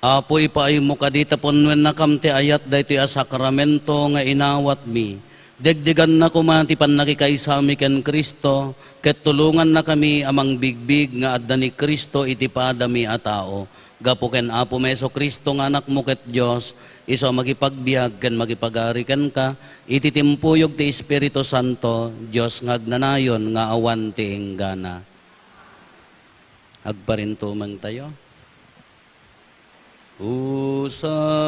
Apo ipaay mo kadita ponwen na kamte ayat daytoy a sakramento nga inawat mi. Degdegan na kumati pan nakikaisami ken Kristo, ket tulungan na kami amang bigbig nga adda ni Kristo iti padami a tao. Gapo ken Apo Meso Kristo nga anak mo ket Dios, iso magipagbiag ken magipagari ken ka, iti timpuyog ti Espiritu Santo, Dios nga agnanayon nga awan ti enggana. Agparintumang tayo. O salutari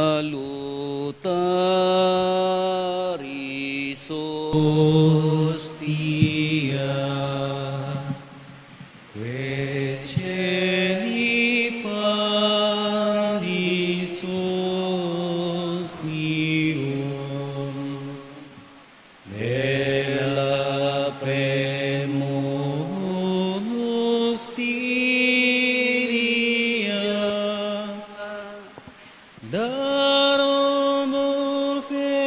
Hostia, Veceli Pandisus Nium, Nella Premunus Tiria, Darum Orfe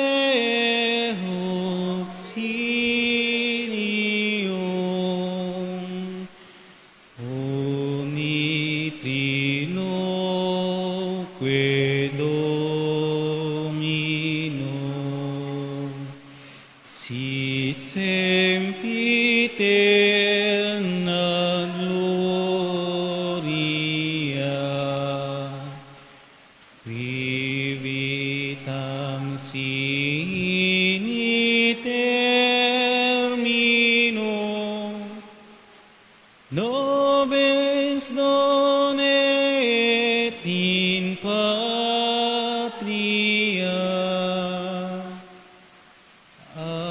Auxilium, Unitriloque Domino, sit sempiterna gloria, qui vitam sine termino, nobis donet in patria. Amen.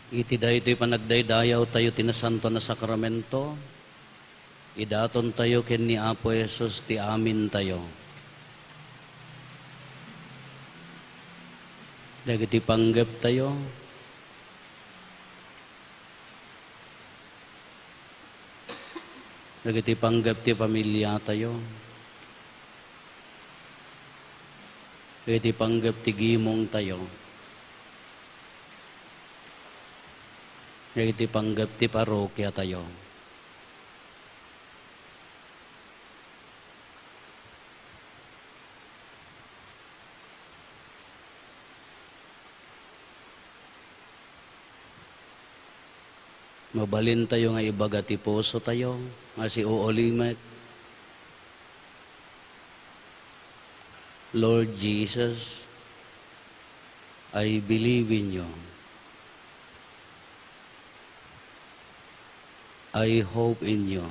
Iti daytoy panagdaydayaw tayo tinasanto na sakramento. Idaton tayo ken ni Apo Jesus ti amin tayo. Dagiti panggep tayo. Dagiti panggep ti pamilya tayo. Dagiti panggep ti gimong tayo. Dagiti panggep ti parokya tayo. Mabalin tayo nga ibaga ti puso tayo, nga si uulimet. Lord Jesus, I believe in you. I hope in you.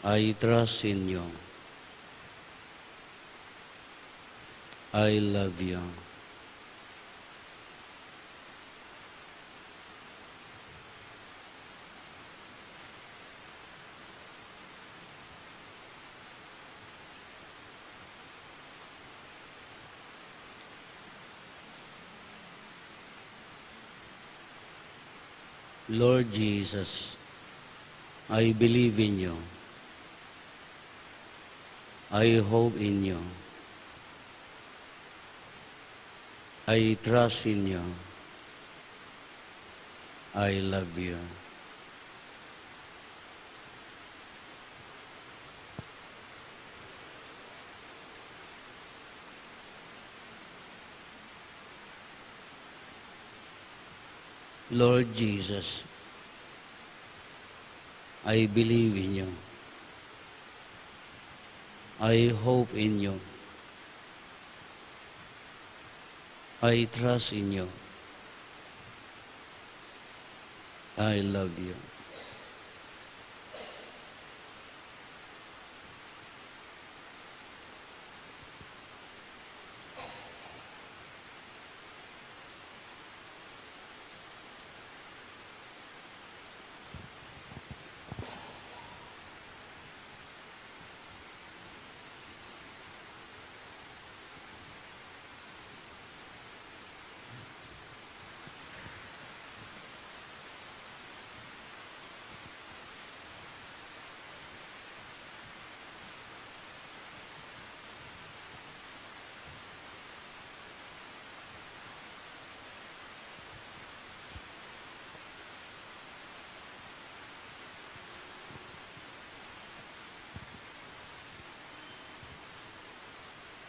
I trust in you. I love you. Lord Jesus, I believe in you. I hope in you. I trust in you. I love you. Lord Jesus, I believe in you. I hope in you. I trust in you. I love you.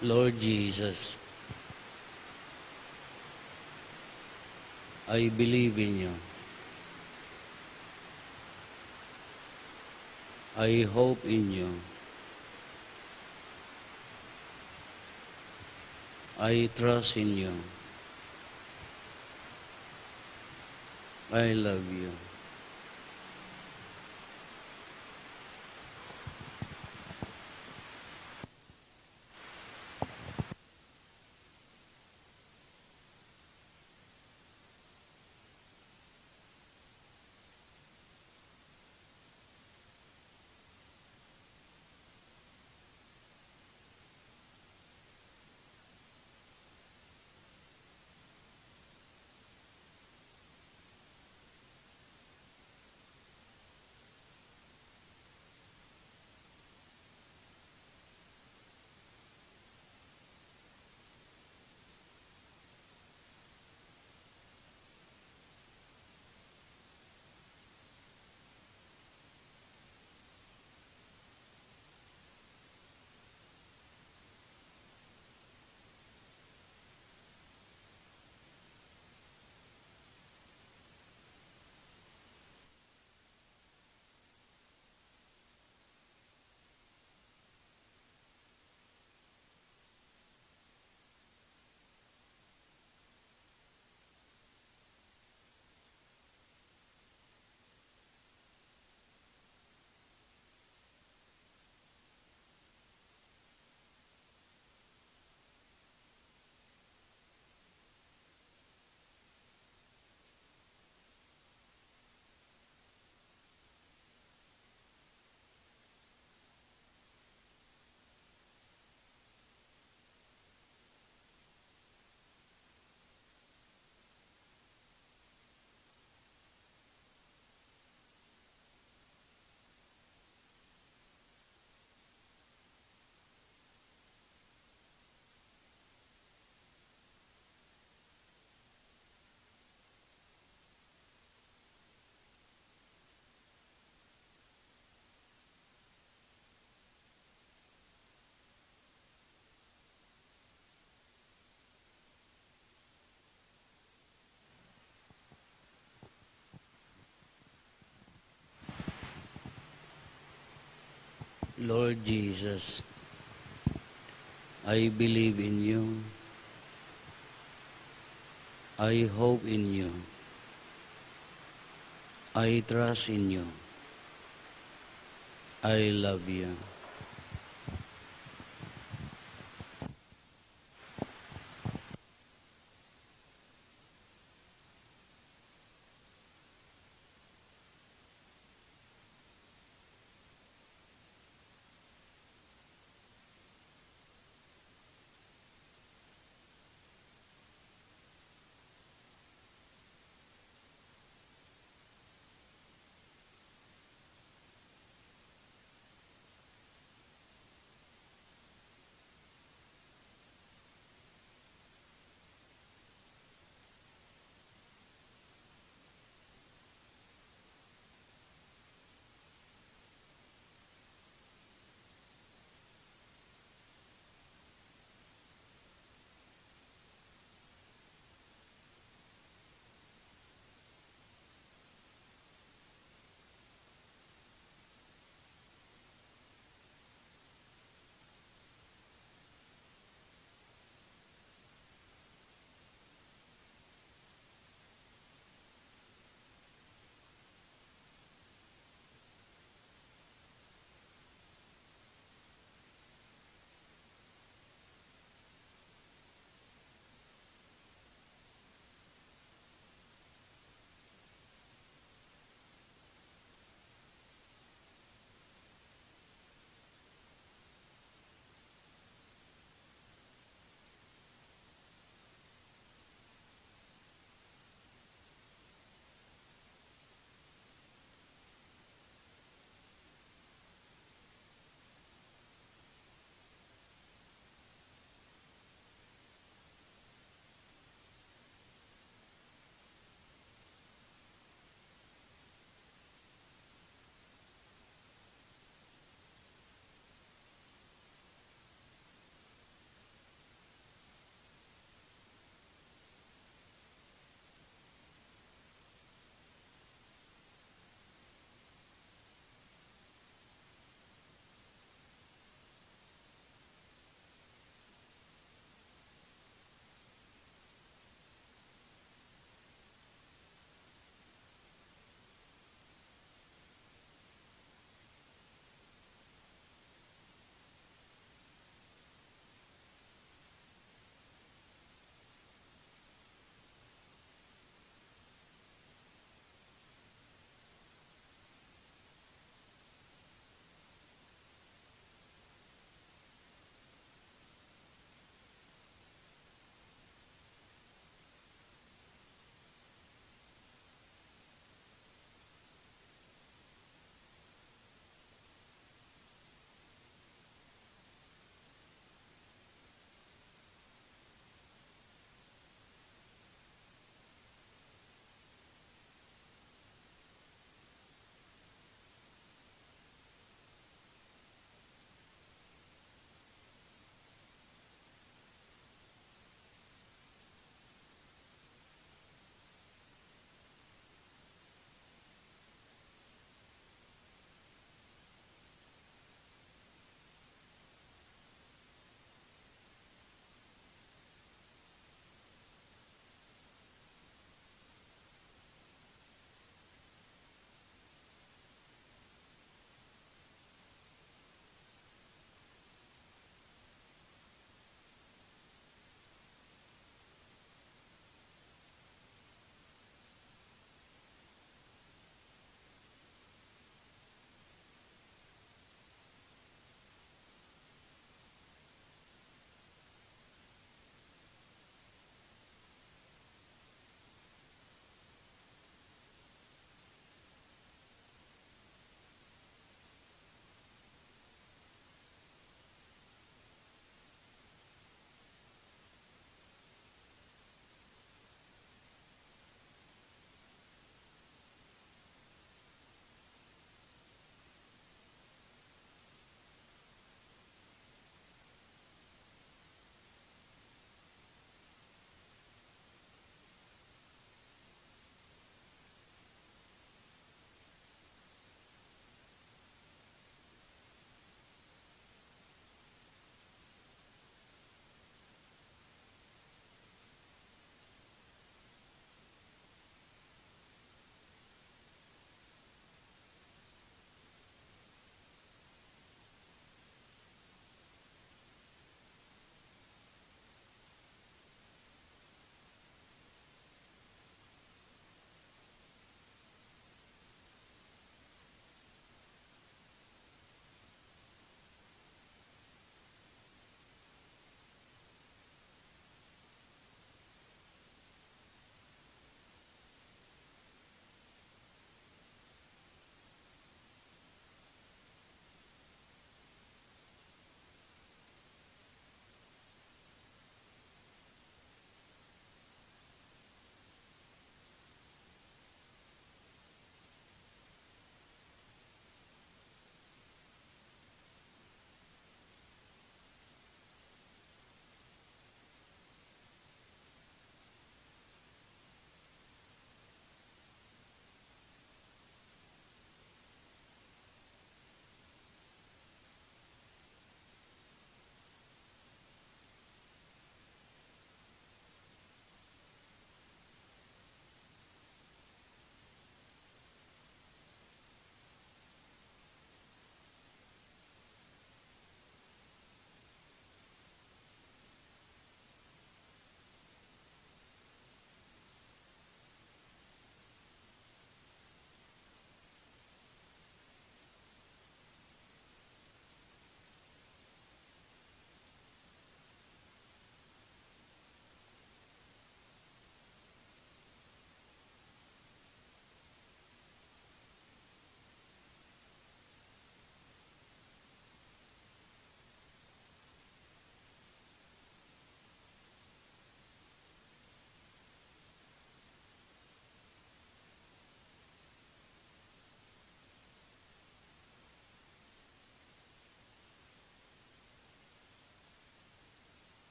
Lord Jesus, I believe in you. I hope in you. I trust in you. I love you. Lord Jesus, I believe in you. I hope in you. I trust in you. I love you.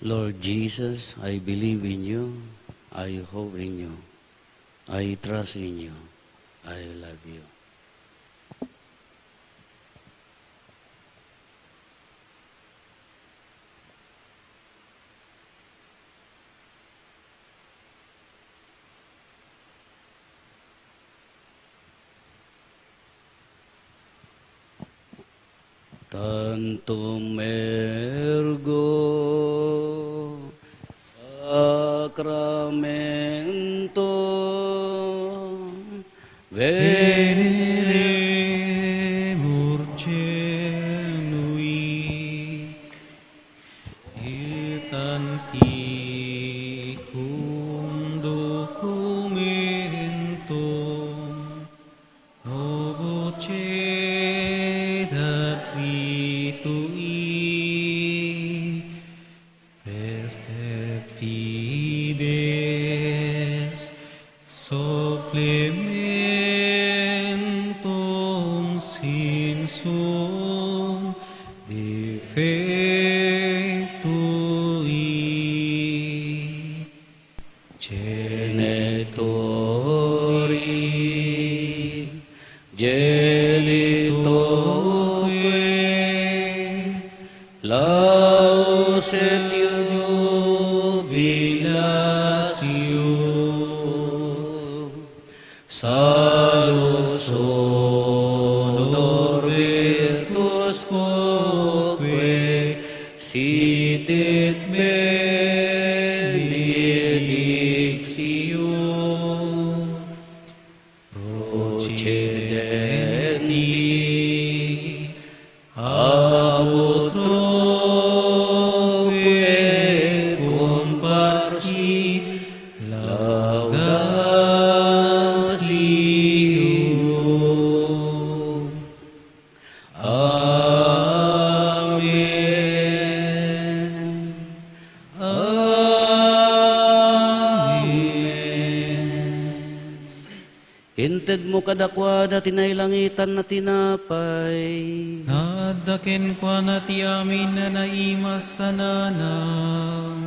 Lord Jesus, I believe in you. I hope in you. I trust in you. I love you. Tantum ergo sacramento Veneremur celui et antiquum documentum novo cedat ritui restet fides supplementum sinsum defectui genitori genitoque laus et jubilatio salus honor virtus quoque sit et benedictio procedenti ab utroque comparsi laudatio. Amen. Hinted mo kadakwada tinaylangitan na tinapay. Nadaken kwa na ti amin na naimas sananam.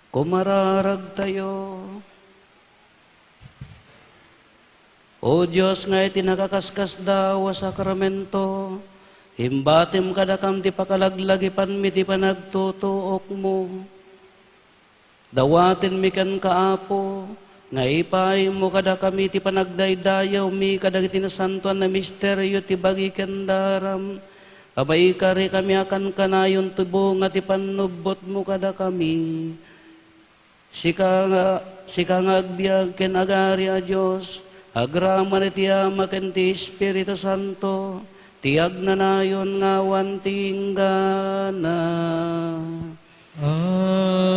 Kumararag tayo. O Diyos nga iti nakakaskas daw a sakramento, himbatim kadakam ti pakalaglagipan mi ti panagtutuok mo. Dawatin mi kan kaapo, nga ipay mo kada kami ti panagdaydayaw mi kadagiti na santuan na misteryo ti bagi kendaram. Abay kari kami akan kanayon tubo nga ti panubot mo kada kami. Sika nga agbiag ken agari a Diyos, agraman iti ama ken ti Espiritu Santo, tiag na nayon nga wantinggana. Amen.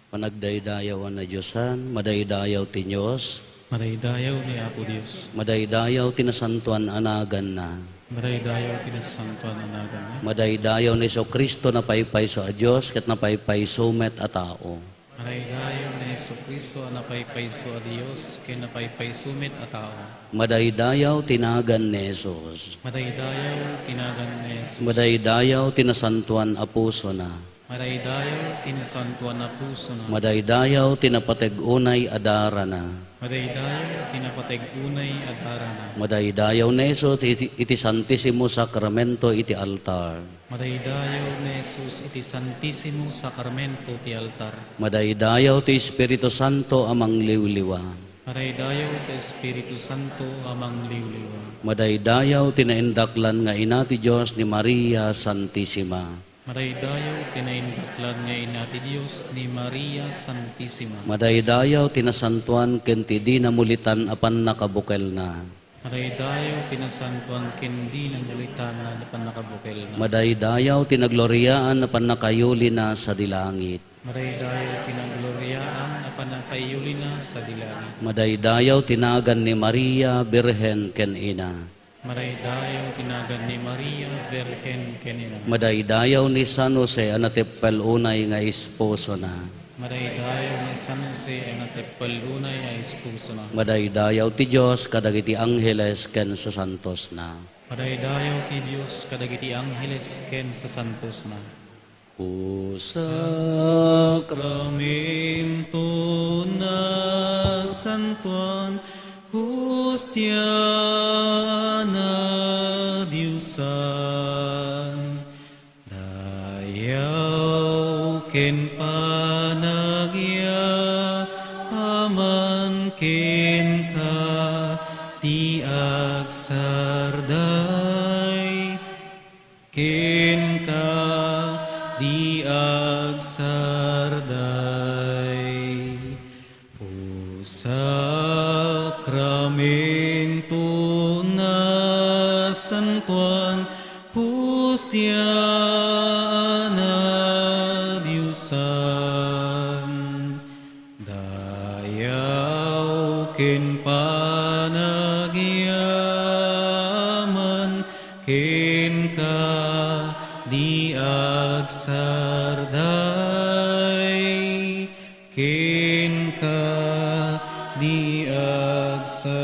Panagdaydayaw na Diyosan, madaydayaw ti Diyos, Madaydayaw ni Apo Dios. madaydayaw tinasantuan anagan na, Madaydayaw tinasantuan anagan na. madaydayaw ni Kristo na paypayso a Diyos, ket na paypayso met a tao. Madaydayaw ni Jesucristo ang napaypayso a Dios, kay napaypaysumit a tao. Madaydayaw tinagan ni Jesus, Madaydayaw tinagan ni Jesus. madaydayaw tinasantuan a puso na, Madaydayaw tinasantuan na puso na. Madaydayaw tinapateg unay adarana. Madaydayaw tinapateg unay adarana. Madaydayaw neso iti Santissimo Sacramento iti altar. Madaydayaw ni Jesus iti Santissimo Sacramento ti altar. Madaydayaw ti Espiritu Santo amang liwliwa. Madaydayaw ti Espiritu Santo amang liwliwa. Madaydayaw tinaindaklan nga ina ti Diyos ni Maria Santissima. Madaydayaw tinaindaklan nga ina ti Diyos ni Maria Santissima. Madaydayaw tinasantuan ken ti di namulitan apan nakabukel na. Madaydayaw tinasantuan kendi ng ulitan na panakabukel na. Madaydayaw tinagloriaan apan nakayuli na sa dilangit. Madaydayaw tinagloryaan na panakayuli na sa dilangit. Madaydayaw tinagan ni Maria Birhen ken ina. Madaydayaw tinagan ni Maria Virgen kenina. Madaydayaw ni San Jose anatepel unay nga esposo na. Madaydayaw ni San Jose ang natepal unay ay esposo na. Madaydayaw ti Diyos kadagiti angheles ken sa santos na. Madaydayaw ti Diyos kadagiti angheles ken sa santos na. O Sakramento na santuan, hostia na Diyosan, dayaw ken panagya, aman ken ka, ti agsarday, ken ka, di agsarday. O Sakramento na santuan, hostia na Diyosan, dayaw ken panagyaman, ken ka, di agsarday, ken ka, di agsarday.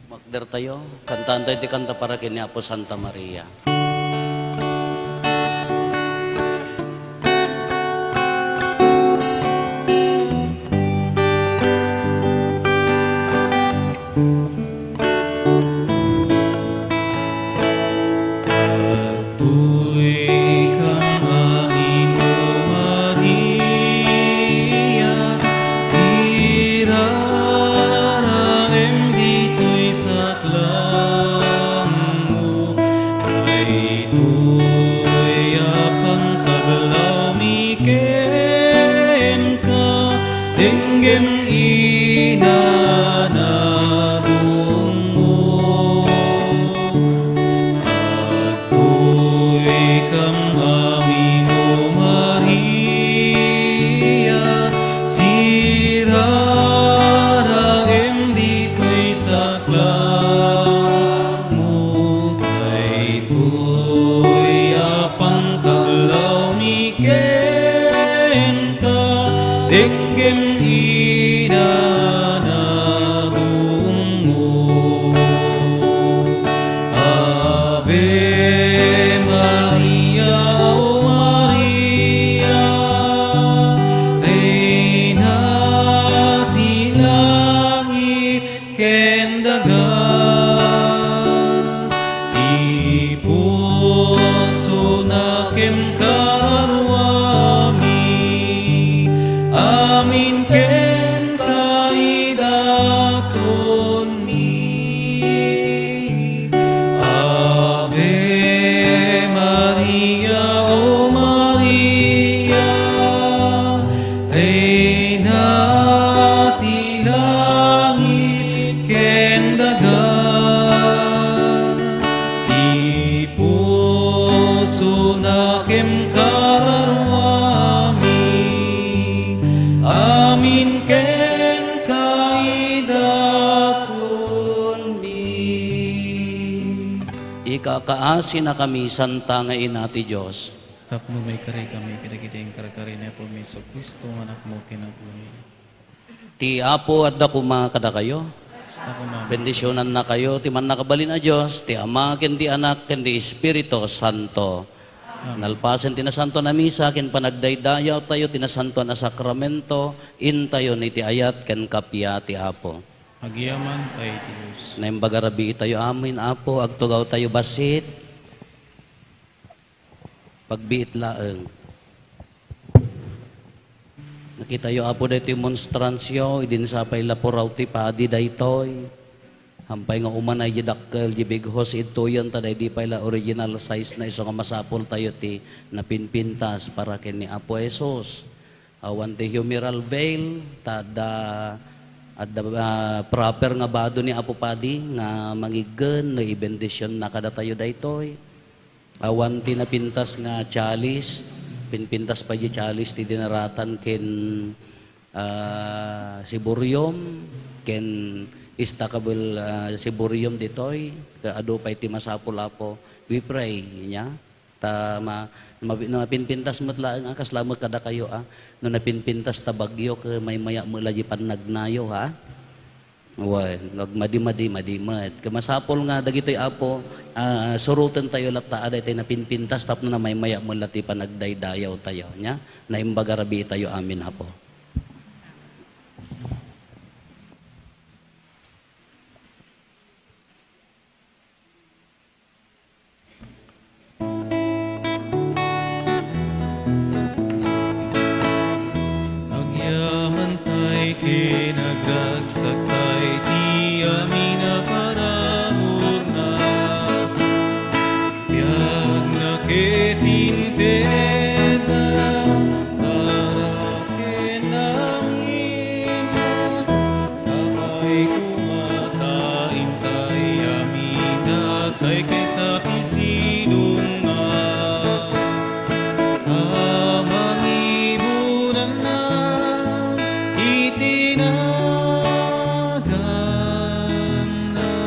Makder tayo, kantaan tayo ti kanta para kini Apo Santa Maria. Patuloy kang aming o Maria, siraraem dito'y saklang mo, ay to'y apang kagalaw miken ka, denggem ina na dungo. Patuloy kang aming o Maria, siraraem dito'y saklang mo, kay to'y apang kagalaw miken ka, denggem ina na dungo. Ave Maria, O Maria, Reina ti langit ken daga, ti puso na ken kararwami, amin ken kaidaton mi. Ave Maria, O Maria, Reina ti langit ken daga, ti puso na ken kararwami, amin ken kaidaton mi. Ikakaasi na kami santa nga ina ti Diyos. Tapno may kari kami, kita-kita yung karakari na po, Miso Kristo, anak mo, kinabuni. Ti Apo at dakuma kada kayo. Basta ko mama. Bendisyonan na kayo, ti man nakabalin na Diyos, ti Ama, ken ti Anak, ken ti Espiritu Santo. Nalpasen ti nasanto na misa, ken panagdaydayaw tayo, ti nasanto na sakramento, in tayo ni ti ayat, ken kapya ti Apo. Agyaman tayo ti Diyos. Naimbagarabi tayo amin, Apo, agtugaw tayo basit, pagbiit laeng. Nakita yo Apo dito yung monstransyo, idin sa pay lapuraw ti padi daytoy. Hampay nga umanay jidakkel jibighos ito yan taday di pala original size na iso nga masapol tayo ti napinpintas para ken ni Apo Jesus. Awan ti humeral veil tada proper nga bado ni Apo Padi nga mangigen no ibendisyon na kada tayo daytoy. Awan ti napintas nga chalice, pinpintas pa di chalice ti dinaratan ken siburium ken istakabel siburium ditoy kaado pay ti masapul Apo. We pray nya ta mapinpintas met laeng akas lamang kada kayo no napinpintas ta bagyo ke may maya mulaji panagnayo ha. Wan, nagmadi-madi-madimat. Kamasapol nga dagitoy Apo, surutan tayo lata aday tayo napinpintas tapno na may maya mulati panagdaydayaw tayo nya. Naimbagarabi tayo amin Apo.